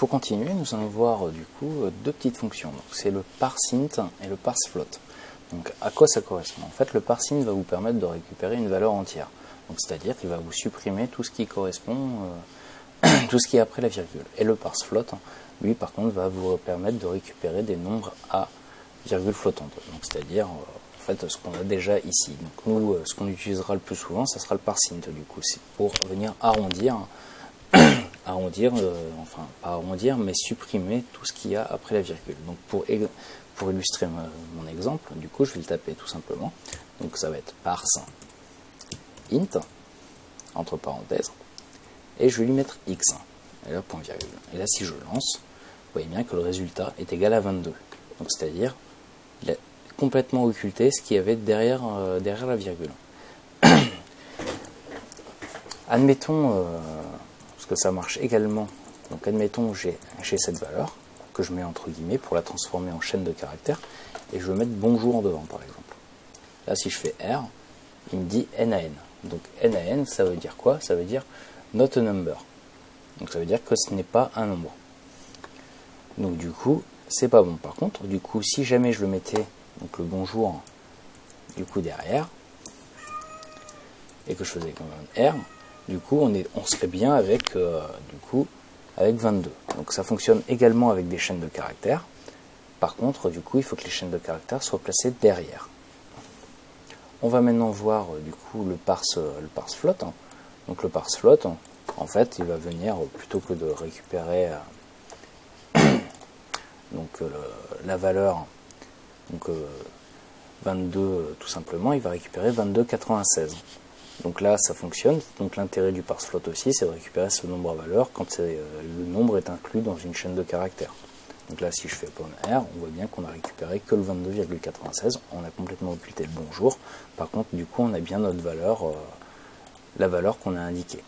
pour continuer, nous allons voir du coup deux petites fonctions. C'est le parseInt et le parseFloat. Donc à quoi ça correspond? En fait, le parseInt va vous permettre de récupérer une valeur entière. Donc c'est-à-dire qu'il va vous supprimer tout ce qui correspond, tout ce qui est après la virgule. Et le parseFloat, lui par contre, va vous permettre de récupérer des nombres à virgule flottante. Donc c'est-à-dire en fait ce qu'on a déjà ici. Donc nous, ce qu'on utilisera le plus souvent, ça sera le parseInt du coup, c'est pour venir arrondir. Enfin pas arrondir, mais supprimer tout ce qu'il y a après la virgule. Donc pour illustrer mon exemple, du coup je vais le taper tout simplement. Donc ça va être parseInt, entre parenthèses, et je vais lui mettre x, et là point virgule. Et là si je lance, vous voyez bien que le résultat est égal à 22. Donc c'est-à-dire il a complètement occulté ce qu'il y avait derrière la virgule. Admettons que ça marche également. Donc admettons j'ai cette valeur que je mets entre guillemets pour la transformer en chaîne de caractères et je veux mettre bonjour devant par exemple. Là si je fais R, il me dit NaN. Donc NaN ça veut dire quoi? Ça veut dire not a number. Donc ça veut dire que ce n'est pas un nombre. Donc du coup c'est pas bon. Par contre du coup si jamais je le mettais donc le bonjour du coup derrière et que je faisais comme un R, du coup on serait bien avec avec 22. Donc ça fonctionne également avec des chaînes de caractères. Par contre du coup il faut que les chaînes de caractères soient placées derrière. On va maintenant voir du coup le parseFloat. Donc le parseFloat, en fait il va venir plutôt que de récupérer la valeur 22 tout simplement, il va récupérer 22,96. Donc là, ça fonctionne. Donc l'intérêt du parseFloat aussi, c'est de récupérer ce nombre à valeur quand le nombre est inclus dans une chaîne de caractères. Donc là, si je fais pomme R, on voit bien qu'on a récupéré que le 22,96. On a complètement occulté le bonjour. Par contre, du coup, on a bien notre valeur, la valeur qu'on a indiquée.